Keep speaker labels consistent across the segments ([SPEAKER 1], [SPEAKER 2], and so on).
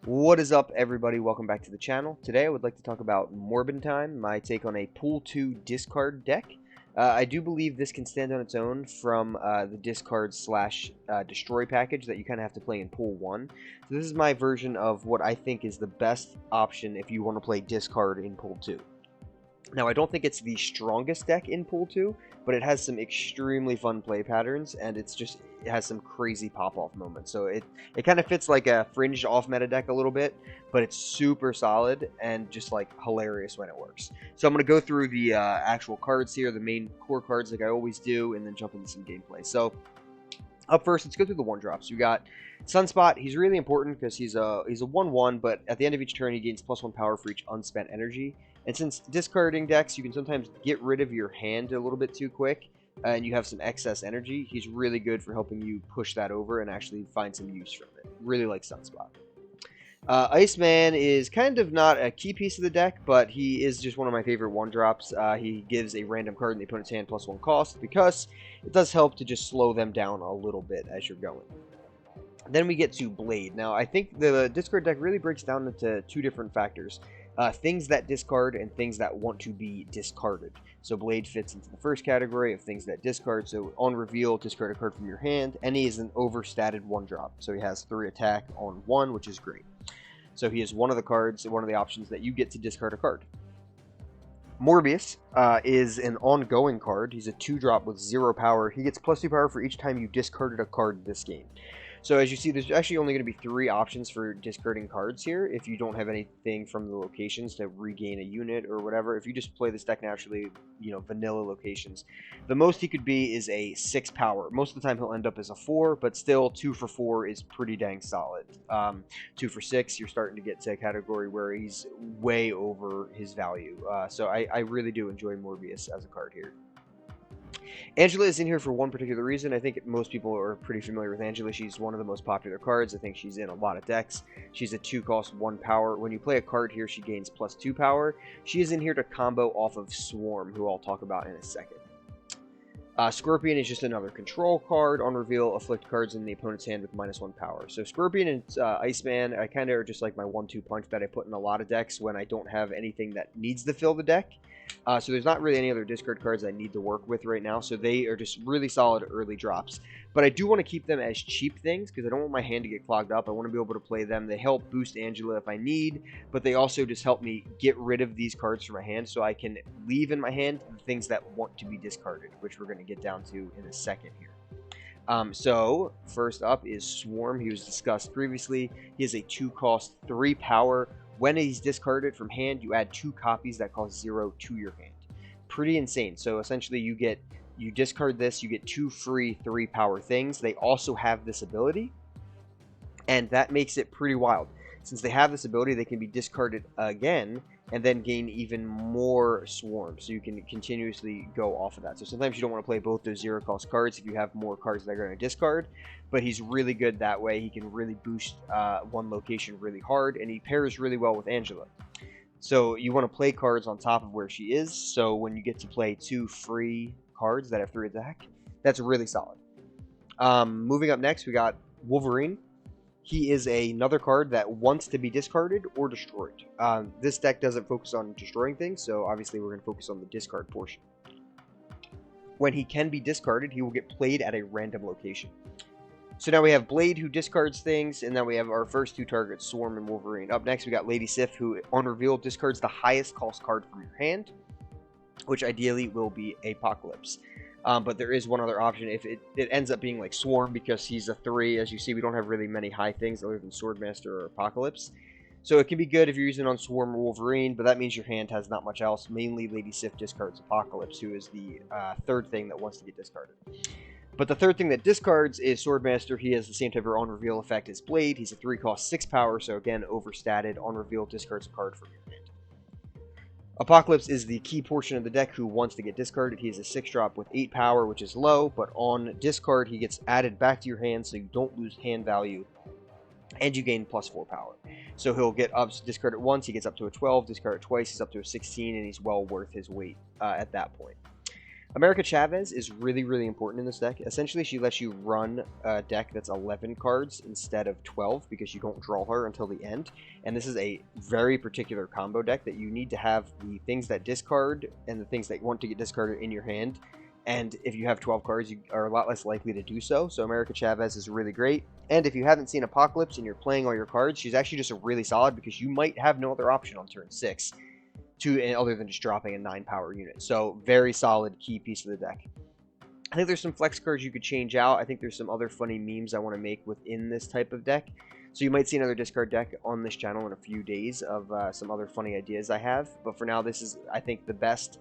[SPEAKER 1] What is up, everybody? Welcome back to the channel. Today I would like to talk about Morbid Time, my take on a Pool 2 discard deck. I do believe this can stand on its own from the discard slash destroy package that you kind of have to play in Pool 1. So this is my version of what I think is the best option if you want to play discard in Pool 2. Now, I don't think it's the strongest deck in Pool 2, but it has some extremely fun play patterns, and it has some crazy pop-off moments. So it kind of fits like a fringed off-meta deck a little bit, but it's super solid and just like hilarious when it works. So I'm going to go through the actual cards here, the main core cards like I always do, and then jump into some gameplay. So up first, let's go through the 1-drops. You got Sunspot. He's really important because he's a 1/1, but at the end of each turn, he gains +1 power for each unspent energy. And since discarding decks, you can sometimes get rid of your hand a little bit too quick, and you have some excess energy. He's really good for helping you push that over and actually find some use from it. Really like Sunspot. Iceman is kind of not a key piece of the deck, but he is just one of my favorite 1-drops. He gives a random card in the opponent's hand +1 cost because it does help to just slow them down a little bit as you're going. Then we get to Blade. Now, I think the discard deck really breaks down into two different factors. Things that discard and things that want to be discarded. So Blade fits into the first category of things that discard. So on reveal, discard a card from your hand, and he is an overstated 1-drop. So he has 3 attack on 1, which is great. So he is one of the cards, one of the options that you get to discard a card. Morbius is an ongoing card. He's a 2-drop with 0 power. He gets +2 power for each time you discarded a card this game. So as you see, there's actually only going to be 3 options for discarding cards here if you don't have anything from the locations to regain a unit or whatever. If you just play this deck naturally, vanilla locations. The most he could be is a 6 power. Most of the time he'll end up as a 4, but still 2 for 4 is pretty dang solid. 2 for 6, you're starting to get to a category where he's way over his value. So I really do enjoy Morbius as a card here. Angela is in here for one particular reason. I think most people are pretty familiar with Angela. She's one of the most popular cards. I think she's in a lot of decks. She's a 2-cost 1 power. When you play a card here, she gains +2 power. She is in here to combo off of Swarm, who I'll talk about in a second. Scorpion is just another control card. On reveal, afflict cards in the opponent's hand with -1 power. So Scorpion and Iceman, I kind of are just like my 1-2 punch that I put in a lot of decks when I don't have anything that needs to fill the deck. So there's not really any other discard cards I need to work with right now, so they are just really solid early drops. But I do want to keep them as cheap things, because I don't want my hand to get clogged up. I want to be able to play them. They help boost Angela if I need, but they also just help me get rid of these cards from my hand, so I can leave in my hand the things that want to be discarded, which we're going to get down to in a second here. So first up is Swarm. He was discussed previously. He is a 2-cost 3 power. When he's discarded from hand, you add 2 copies that cost 0 to your hand. Pretty insane. So essentially you discard this, you get 2 free 3 power things. They also have this ability, and that makes it pretty wild. Since they have this ability, they can be discarded again and then gain even more Swarm. So you can continuously go off of that. So sometimes you don't want to play both those 0-cost cards if you have more cards that are going to discard. But he's really good that way. He can really boost one location really hard, and he pairs really well with Angela. So you want to play cards on top of where she is. So when you get to play 2 free cards that have 3 attack, that's really solid. Moving up next, we got Wolverine. He is another card that wants to be discarded or destroyed. This deck doesn't focus on destroying things, so obviously we're going to focus on the discard portion. When he can be discarded, he will get played at a random location. So now we have Blade, who discards things, and then we have our first 2 targets, Swarm and Wolverine. Up next, we got Lady Sif, who on reveal discards the highest cost card from your hand, which ideally will be Apocalypse. But there is one other option if it ends up being like Swarm, because he's a 3. As you see, we don't have really many high things other than Swordmaster or Apocalypse. So it can be good if you're using it on Swarm or Wolverine, but that means your hand has not much else. Mainly Lady Sif discards Apocalypse, who is the 3rd thing that wants to get discarded. But the 3rd thing that discards is Swordmaster. He has the same type of on-reveal effect as Blade. He's a 3-cost 6 power, so again, overstated. On-reveal discards a card from your hand. Apocalypse is the key portion of the deck who wants to get discarded. He is a 6-drop with 8 power, which is low, but on discard, he gets added back to your hand, so you don't lose hand value, and you gain +4 power. So he'll get up, discard it once, he gets up to a 12, discard it twice, he's up to a 16, and he's well worth his weight at that point. America Chavez is really, really important in this deck. Essentially, she lets you run a deck that's 11 cards instead of 12 because you don't draw her until the end. And this is a very particular combo deck that you need to have the things that discard and the things that want to get discarded in your hand. And if you have 12 cards, you are a lot less likely to do so. So America Chavez is really great. And if you haven't seen Apocalypse and you're playing all your cards, she's actually just a really solid because you might have no other option on turn 6. Other than just dropping a 9-power unit. So very solid key piece of the deck. I think there's some flex cards you could change out. I think there's some other funny memes I want to make within this type of deck. So you might see another discard deck on this channel in a few days of some other funny ideas I have. But for now, this is, I think, the best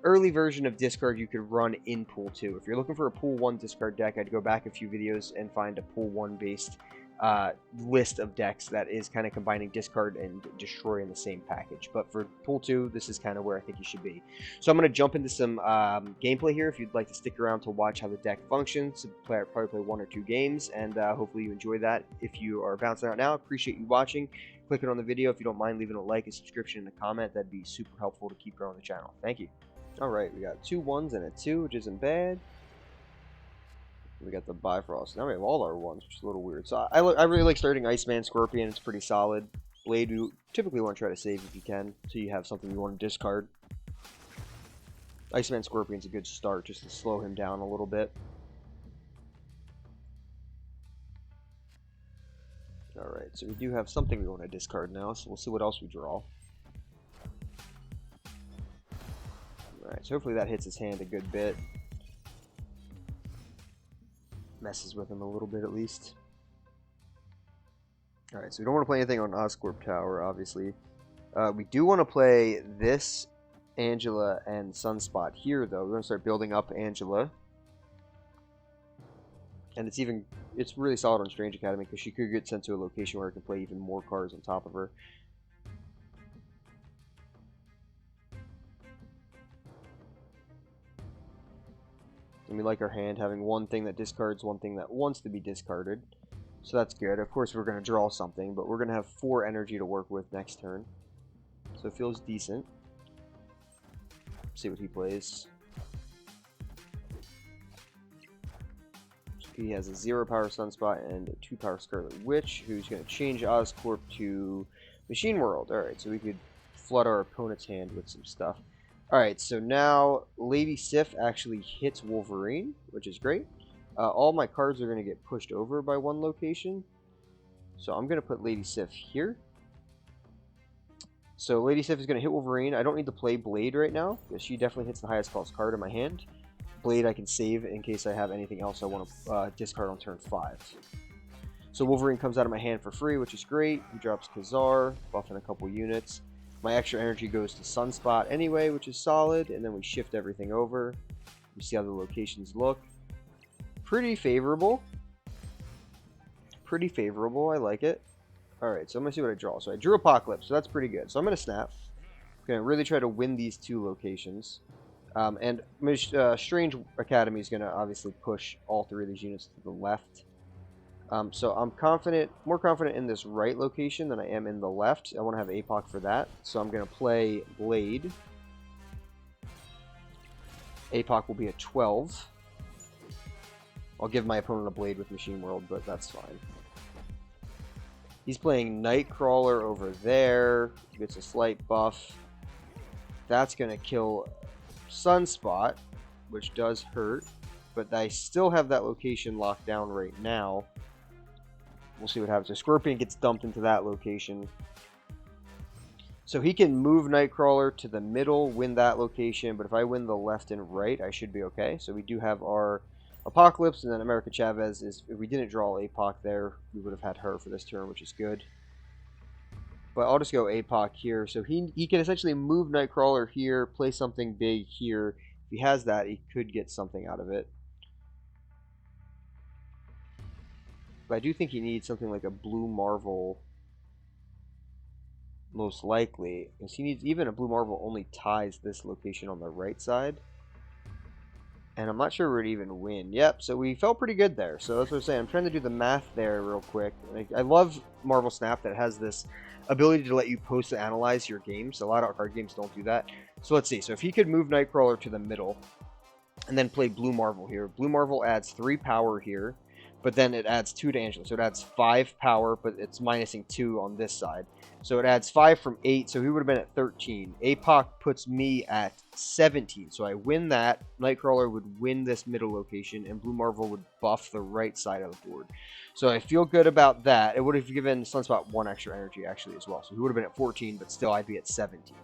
[SPEAKER 1] early version of discard you could run in Pool 2. If you're looking for a Pool 1 discard deck, I'd go back a few videos and find a Pool 1 based list of decks that is kind of combining discard and destroy in the same package. But for Pool 2, this is kind of where I think you should be. So I'm going to jump into some gameplay here. If you'd like to stick around to watch how the deck functions, probably play 1 or 2 games, and hopefully you enjoy that. If you are bouncing out now, appreciate you watching. Clicking on the video. If you don't mind leaving a like, a subscription, and a comment, that'd be super helpful to keep growing the channel. Thank you. Alright, we got 2 1s and a 2, which isn't bad. We got the Bifrost. Now we have all our 1s, which is a little weird. So I really like starting Iceman, Scorpion. It's pretty solid. Blade, you typically want to try to save if you can, so you have something you want to discard. Iceman, Scorpion's a good start, just to slow him down a little bit. Alright, so we do have something we want to discard now, so we'll see what else we draw. Alright, so hopefully that hits his hand a good bit. Messes with him a little bit at least. Alright, so we don't want to play anything on Oscorp Tower, obviously. We do want to play this Angela and Sunspot here, though. We're going to start building up Angela. And it's really solid on Strange Academy because she could get sent to a location where it can play even more cards on top of her. And we like our hand having one thing that discards, one thing that wants to be discarded. So that's good. Of course, we're going to draw something, but we're going to have 4 energy to work with next turn. So it feels decent. See what he plays. He has a 0-power Sunspot and a 2-power Scarlet Witch, who's going to change Oscorp to Machine World. Alright, so we could flood our opponent's hand with some stuff. Alright, so now Lady Sif actually hits Wolverine, which is great. All my cards are going to get pushed over by 1 location. So I'm going to put Lady Sif here. So Lady Sif is going to hit Wolverine. I don't need to play Blade right now, because she definitely hits the highest cost card in my hand. Blade I can save in case I have anything else I want to discard on turn 5. So Wolverine comes out of my hand for free, which is great. He drops Khazar, buffing a couple units. My extra energy goes to Sunspot anyway, which is solid, and then we shift everything over. You see how the locations look. Pretty favorable. Pretty favorable, I like it. Alright, so I'm going to see what I draw. So I drew Apocalypse, so that's pretty good. So I'm going to snap. I'm going to really try to win these 2 locations. And Strange Academy is going to obviously push all 3 of these units to the left. So I'm more confident in this right location than I am in the left. I want to have APOC for that. So I'm going to play Blade. APOC will be at 12. I'll give my opponent a Blade with Machine World, but that's fine. He's playing Nightcrawler over there. He gets a slight buff. That's going to kill Sunspot, which does hurt. But I still have that location locked down right now. We'll see what happens. So Scorpion gets dumped into that location. So he can move Nightcrawler to the middle, win that location. But if I win the left and right, I should be okay. So we do have our Apocalypse, and then America Chavez is, if we didn't draw APOC there, we would have had her for this turn, which is good. But I'll just go APOC here. So he can essentially move Nightcrawler here, play something big here. If he has that, he could get something out of it. But I do think he needs something like a Blue Marvel, most likely. Because he needs, even a Blue Marvel only ties this location on the right side. And I'm not sure we'd even win. Yep, so we felt pretty good there. So that's what I'm saying. I'm trying to do the math there real quick. I love Marvel Snap that has this ability to let you post and analyze your games. A lot of card games don't do that. So let's see. So if he could move Nightcrawler to the middle, and then play Blue Marvel here. Blue Marvel adds 3 power here, but then it adds 2 to Angela. So it adds 5 power, but it's minusing 2 on this side. So it adds 5 from 8, so he would have been at 13. APOC puts me at 17, so I win that. Nightcrawler would win this middle location, and Blue Marvel would buff the right side of the board. So I feel good about that. It would have given Sunspot 1 extra energy, actually, as well. So he would have been at 14, but still I'd be at 17.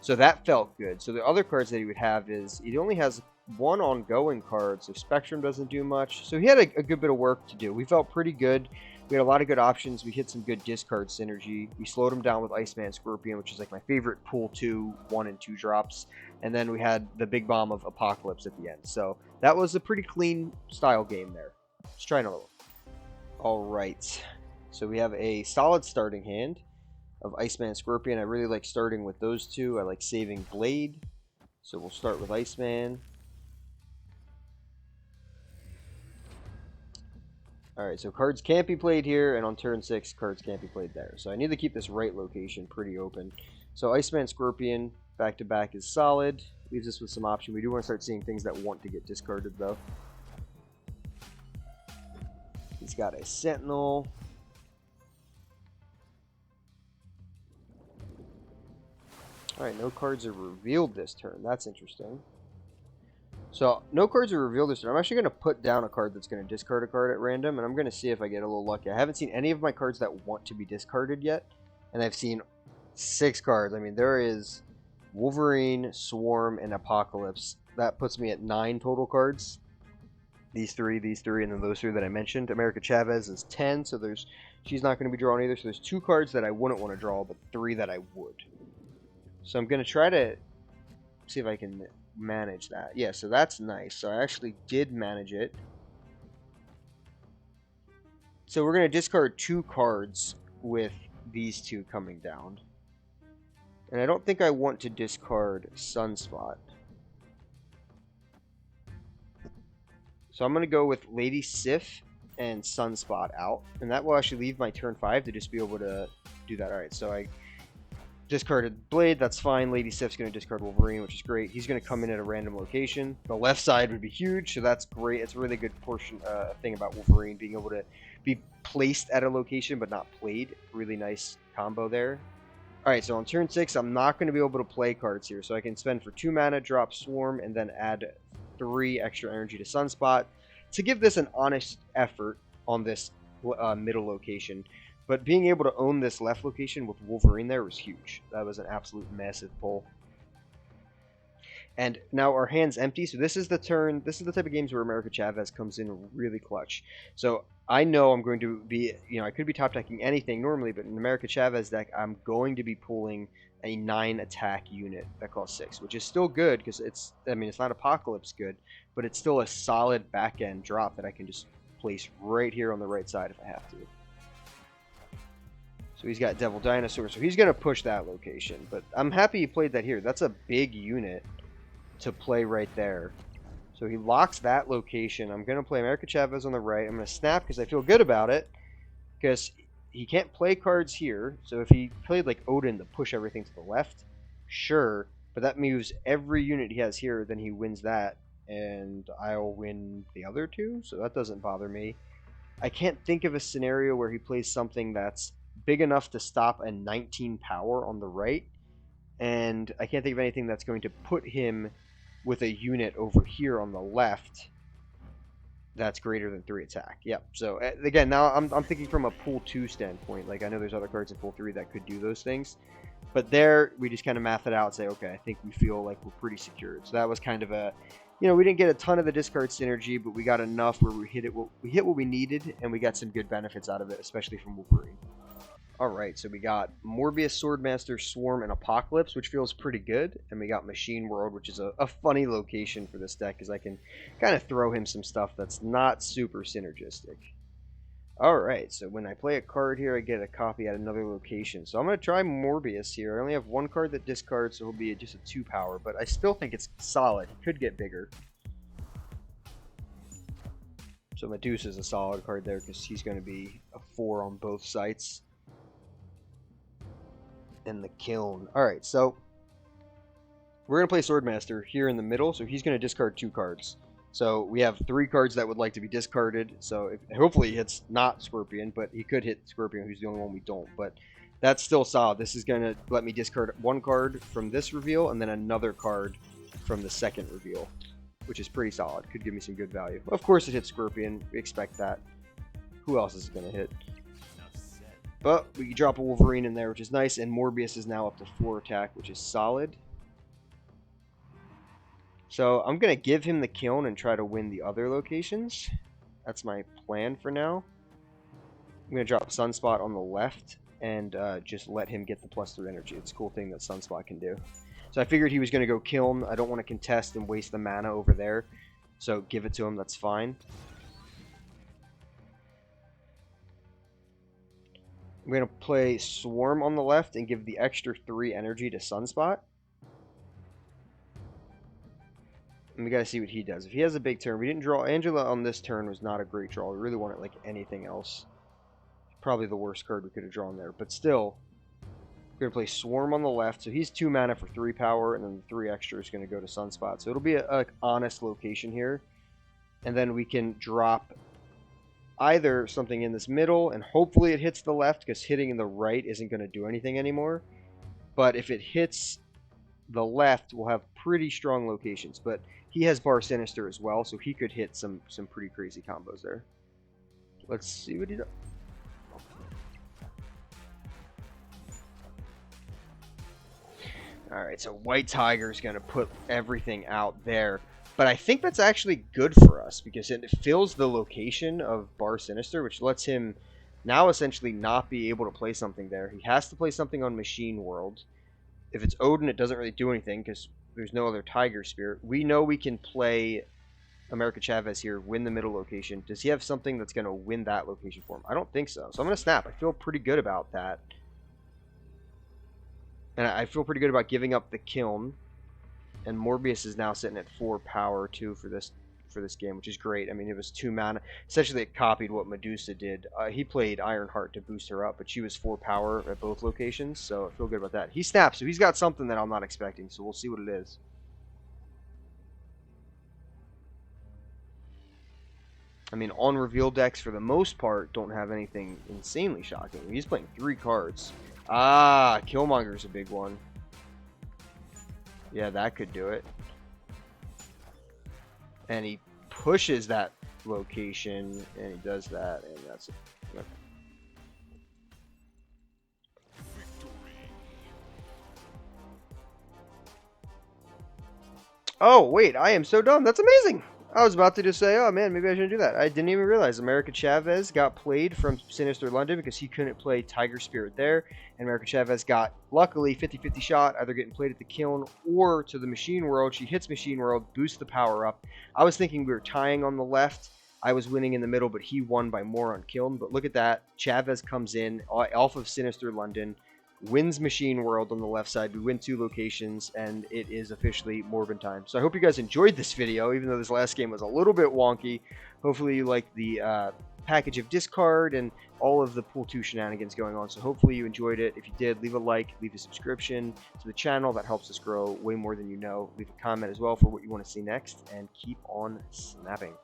[SPEAKER 1] So that felt good. So the other cards that he would have is, he only has 1 ongoing card, so Spectrum doesn't do much. So he had a good bit of work to do. We felt pretty good. We had a lot of good options. We hit some good discard synergy. We slowed him down with Iceman Scorpion, which is like my favorite pool 2, 1 and 2 drops. And then we had the big bomb of Apocalypse at the end. So that was a pretty clean style game there. Let's try another one. Alright. So we have a solid starting hand of Iceman Scorpion. I really like starting with those two. I like saving Blade. So we'll start with Iceman. Alright, so cards can't be played here, and on turn 6, cards can't be played there. So I need to keep this right location pretty open. So Iceman Scorpion, back-to-back is solid. Leaves us with some option. We do want to start seeing things that want to get discarded, though. He's got a Sentinel. Alright, no cards are revealed this turn. That's interesting. So, no cards are revealed this turn. I'm actually going to put down a card that's going to discard a card at random, and I'm going to see if I get a little lucky. I haven't seen any of my cards that want to be discarded yet, and I've seen 6 cards. I mean, there is Wolverine, Swarm, and Apocalypse. That puts me at 9 total cards. These three, and then those 3 that I mentioned. America Chavez is 10, so she's not going to be drawn either. So there's 2 cards that I wouldn't want to draw, but 3 that I would. So I'm going to try to see if I can manage that. Yeah, so that's nice. So I actually did manage it. So we're going to discard 2 cards with these 2 coming down. And I don't think I want to discard Sunspot. So I'm going to go with Lady Sif and Sunspot out. And that will actually leave my turn 5 to just be able to do that. Alright, so I discarded Blade, that's fine. Lady Sif's going to discard Wolverine, which is great. He's going to come in at a random location. The left side would be huge, so that's great. It's a really good thing about Wolverine, being able to be placed at a location but not played. Really nice combo there. Alright, so on turn 6, I'm not going to be able to play cards here, so I can spend for 2 mana, drop Swarm, and then add 3 extra energy to Sunspot to give this an honest effort on this middle location. But being able to own this left location with Wolverine there was huge. That was an absolute massive pull. And now our hand's empty, so this is the turn. This is the type of games where America Chavez comes in really clutch. So I know I'm going to be, I could be top decking anything normally, but in America Chavez deck, I'm going to be pulling a 9 attack unit that costs 6, which is still good because it's not Apocalypse good, but it's still a solid back end drop that I can just place right here on the right side if I have to. So he's got Devil Dinosaur, so he's going to push that location. But I'm happy he played that here. That's a big unit to play right there. So he locks that location. I'm going to play America Chavez on the right. I'm going to snap because I feel good about it. Because he can't play cards here. So if he played like Odin to push everything to the left, sure. But that moves every unit he has here, then he wins that. And I'll win the other 2, so that doesn't bother me. I can't think of a scenario where he plays something that's big enough to stop a 19 power on the right, and I can't think of anything that's going to put him with a unit over here on the left that's greater than 3 attack. Yep. So again, now I'm thinking from a pool 2 standpoint. Like, I know there's other cards in pool 3 that could do those things, but there we just kind of math it out and say, okay, I think we feel like we're pretty secured. So that was kind of a, we didn't get a ton of the discard synergy, but we got enough where we hit what we needed, and we got some good benefits out of it, especially from Wolverine. Alright, so we got Morbius, Swordmaster, Swarm, and Apocalypse, which feels pretty good. And we got Machine World, which is a funny location for this deck, because I can kind of throw him some stuff that's not super synergistic. Alright, so when I play a card here, I get a copy at another location. So I'm going to try Morbius here. I only have 1 card that discards, so he'll be just a 2 power, but I still think it's solid. He could get bigger. So Medusa is a solid card there, because he's going to be a 4 on both sites. And the Kiln. Alright, so we're going to play Swordmaster here in the middle, so he's going to discard 2 cards. So we have 3 cards that would like to be discarded. So hopefully he hits not Scorpion, but he could hit Scorpion, who's the only one we don't. But that's still solid. This is going to let me discard 1 card from this reveal and then another card from the second reveal, which is pretty solid. Could give me some good value. Of course it hits Scorpion. We expect that. Who else is it going to hit? But we can drop a Wolverine in there, which is nice. And Morbius is now up to 4 attack, which is solid. So I'm going to give him the kiln and try to win the other locations. That's my plan for now. I'm going to drop Sunspot on the left and just let him get the +3 energy. It's a cool thing that Sunspot can do. So I figured he was going to go kiln. I don't want to contest and waste the mana over there. So give it to him. That's fine. I'm going to play Swarm on the left and give the extra 3 energy to Sunspot. And we gotta see what he does. If he has a big turn, we didn't draw. Angela on this turn was not a great draw. We really wanted like anything else. Probably the worst card we could have drawn there. But still, we're gonna play Swarm on the left. So he's 2 mana for 3 power, and then the 3 extra is gonna go to Sunspot. So it'll be a honest location here. And then we can drop either something in this middle, and hopefully it hits the left, because hitting in the right isn't gonna do anything anymore. But if it hits the left, we'll have pretty strong locations. But he has Bar Sinister as well, so he could hit some pretty crazy combos there. Let's see what he does. Alright, so White Tiger is going to put everything out there. But I think that's actually good for us, because it fills the location of Bar Sinister, which lets him now essentially not be able to play something there. He has to play something on Machine World. If it's Odin, it doesn't really do anything, because there's no other Tiger Spirit. We know we can play America Chavez here, win the middle location. Does he have something that's going to win that location for him? I don't think so. So I'm going to snap. I feel pretty good about that. And I feel pretty good about giving up the kiln. And Morbius is now sitting at 4 power, too, for this game, which is great. I mean, it was 2 mana. Essentially, it copied what Medusa did. He played Ironheart to boost her up, but she was 4 power at both locations, so I feel good about that. He snaps, so he's got something that I'm not expecting, so we'll see what it is. I mean, on reveal decks, for the most part, don't have anything insanely shocking. He's playing 3 cards. Ah, Killmonger's a big one. Yeah, that could do it. And he pushes that location, and he does that, and that's it. Okay. Oh, wait, I am so dumb. That's amazing. I was about to just say, oh, man, maybe I shouldn't do that. I didn't even realize America Chavez got played from Sinister London because he couldn't play Tiger Spirit there. And America Chavez got, luckily, 50-50 shot, either getting played at the kiln or to the Machine World. She hits Machine World, boosts the power up. I was thinking we were tying on the left. I was winning in the middle, but he won by more on kiln. But look at that. Chavez comes in off of Sinister London, wins Machine World on the left side. We win 2 locations, and it is officially Morbin time. So I hope you guys enjoyed this video, even though this last game was a little bit wonky. Hopefully you like the package of discard and all of the pool 2 shenanigans going on. So hopefully you enjoyed it. If you did, leave a like, leave a subscription to the channel. That helps us grow way more than you know. Leave a comment as well for what you want to see next, and keep on snapping.